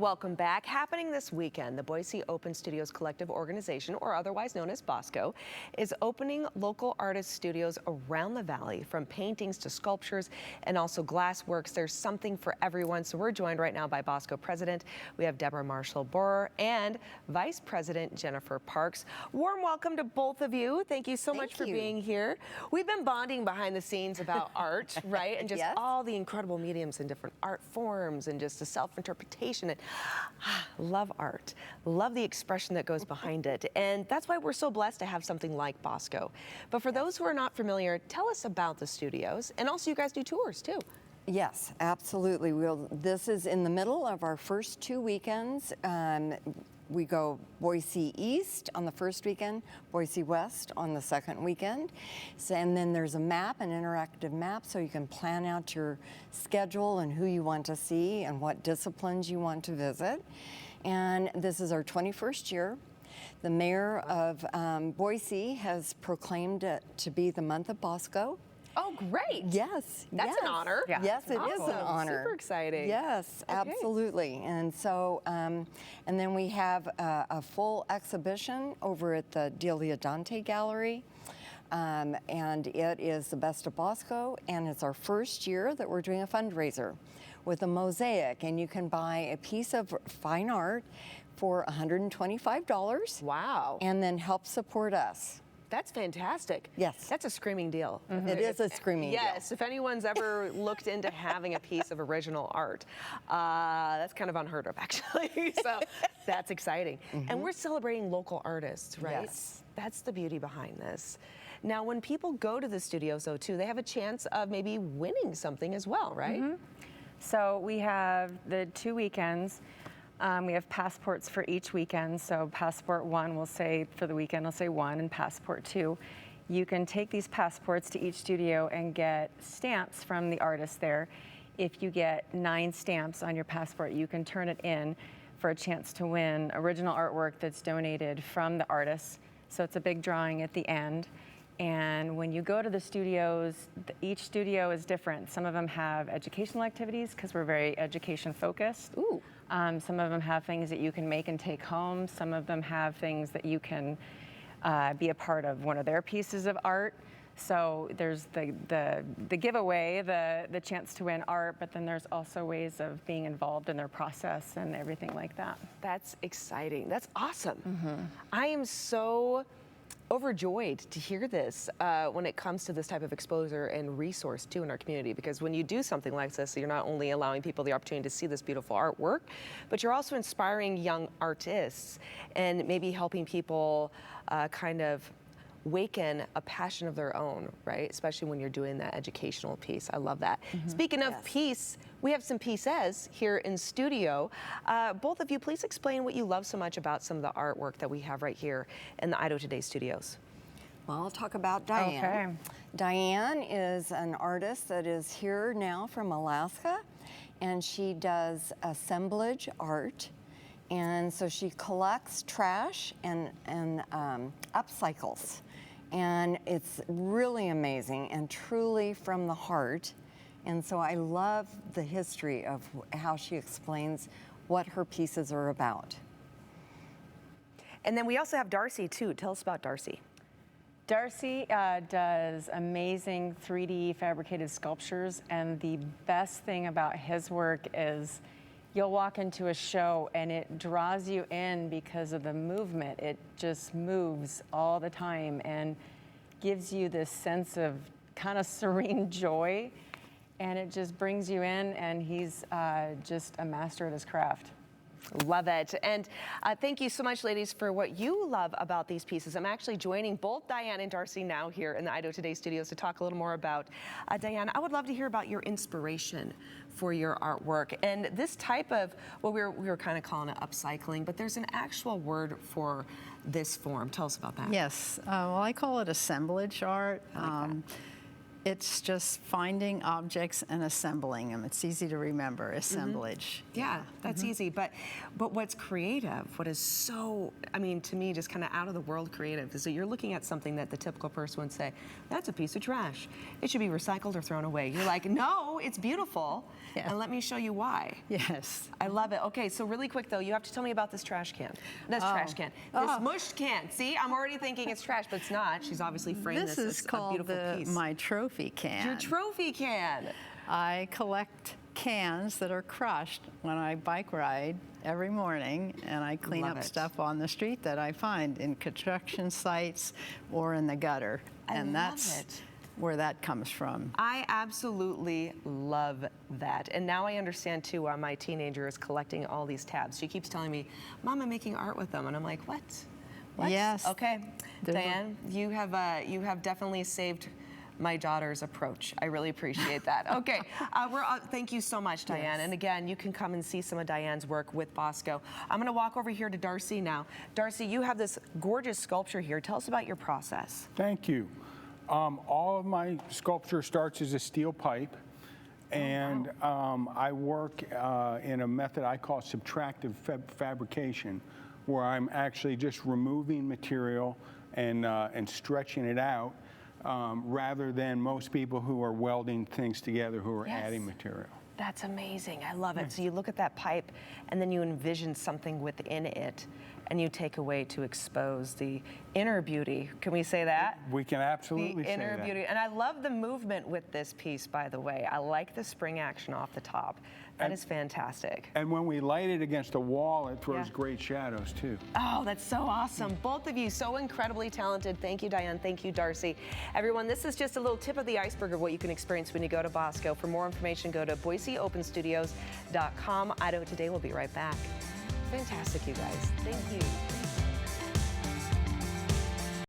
welcome back. Happening this weekend, the Boise Open Studios Collective Organization, or otherwise known as BOSCO, is opening local artist studios around the valley, from paintings to sculptures and also glassworks. There's something for everyone. So we're joined right now by BOSCO President. We have Deborah Marshall-Borer and Vice President Jennifer Parks. Warm welcome to both of you. Thank you so much for being here. We've been bonding behind the scenes about art, right? And just all the incredible mediums and different art forms and just the self-interpretation. And love art, love the expression that goes behind it. And that's why we're so blessed to have something like BOSCO. But for those who are not familiar, tell us about the studios. And also you guys do tours too. Yes, absolutely. This is in the middle of our first 2 weekends. We go Boise East on the first weekend, Boise West on the second weekend. And then there's a map, an interactive map, so you can plan out your schedule and who you want to see and what disciplines you want to visit. And this is our 21st year. The mayor of Boise has proclaimed it to be the month of BOSCO. Oh, great. Yes. That's an honor. Yeah. Yes, it is an honor. Super exciting. Yes, absolutely. And so, and then we have a full exhibition over at the Delia Dante Gallery. And it is the Best of BOSCO, and it's our first year that we're doing a fundraiser with a mosaic, and you can buy a piece of fine art for $125. Wow. And then help support us. That's fantastic. Yes. That's a screaming deal. Mm-hmm. It is a screaming deal. Yes, if anyone's ever looked into having a piece of original art, that's kind of unheard of, actually. So that's exciting. Mm-hmm. And we're celebrating local artists, right? Yes. That's the beauty behind this. Now, when people go to the studios, though, too, they have a chance of maybe winning something as well, right? Mm-hmm. So we have the 2 weekends. We have passports for each weekend. So passport 1 will say, for the weekend, will say 1, and passport 2. You can take these passports to each studio and get stamps from the artist there. If you get 9 stamps on your passport, you can turn it in for a chance to win original artwork that's donated from the artist. So it's a big drawing at the end. And when you go to the studios, each studio is different. Some of them have educational activities because we're very education focused. Ooh. Some of them have things that you can make and take home. Some of them have things that you can be a part of one of their pieces of art. So there's the giveaway, the chance to win art, but then there's also ways of being involved in their process and everything like that. That's exciting. That's awesome. Mm-hmm. I am so overjoyed to hear this when it comes to this type of exposure and resource too in our community, because when you do something like this, you're not only allowing people the opportunity to see this beautiful artwork, but you're also inspiring young artists and maybe helping people kind of waken a passion of their own, right? Especially when you're doing that educational piece. I love that. Mm-hmm. Speaking of piece, we have some pieces here in studio. Both of you, please explain what you love so much about some of the artwork that we have right here in the idaho-today studios. Well, I'll talk about Diane. Okay. Diane is an artist that is here now from Alaska, and she does assemblage art. And so she collects trash and upcycles. And it's really amazing and truly from the heart. And so I love the history of how she explains what her pieces are about. And then we also have Darcy too. Tell us about Darcy. Darcy does amazing 3D fabricated sculptures, and the best thing about his work is you'll walk into a show and it draws you in because of the movement. It just moves all the time and gives you this sense of kind of serene joy, and it just brings you in, and he's just a master at his craft. Love it. And thank you so much, ladies, for what you love about these pieces. I'm actually joining both Diane and Darcy now here in the idaho-today studios to talk a little more about. Diane, I would love to hear about your inspiration for your artwork. And this type of, well, we were kind of calling it upcycling, but there's an actual word for this form. Tell us about that. Yes. Well, I call it assemblage art. It's just finding objects and assembling them. It's easy to remember, assemblage. Yeah, that's easy. But what's creative, what is so, I mean, to me, just kind of out of the world creative, is that you're looking at something that the typical person would say, that's a piece of trash. It should be recycled or thrown away. You're like, no, it's beautiful. Yeah. And let me show you why. Yes. I love it. Okay, so really quick though, you have to tell me about this trash can. This trash can. This mushed can. See, I'm already thinking it's trash, but it's not. She's obviously framed this This is as a called beautiful piece. my trophy can. Your trophy can. I collect cans that are crushed when I bike ride every morning, and I clean Love up it. stuff on the street that I find in construction sites or in the gutter. And love that's it. where that comes from. I absolutely love that. And now I understand too why my teenager is collecting all these tabs. She keeps telling me, Mom, I'm making art with them. And I'm like, what? What? Yes. Okay. There's a- Diane, you have definitely saved my daughter's approach. I really appreciate that. Okay, thank you so much, Diane. Yes. And again, you can come and see some of Diane's work with BOSCO. I'm going to walk over here to Darcy now. Darcy, you have this gorgeous sculpture here. Tell us about your process. Thank you. All of my sculpture starts as a steel pipe, and I work in a method I call subtractive fabrication, where I'm actually just removing material and stretching it out, rather than most people who are welding things together who are Yes. adding material. That's amazing. I love it. So you look at that pipe and then you envision something within it and you take away to expose the inner beauty. Can we say that? We can absolutely The say inner that. beauty. And I love the movement with this piece, by the way. I like the spring action off the top. That is fantastic. And when we light it against a wall, it throws Yeah. great shadows too. Oh, that's so awesome. Both of you so incredibly talented. Thank you, Diane. Thank you, Darcy. Everyone, this is just a little tip of the iceberg of what you can experience when you go to BOSCO. For more information, go to BoiseOpenStudios.com. Idaho Today will be right back. Fantastic, you guys. Thank you.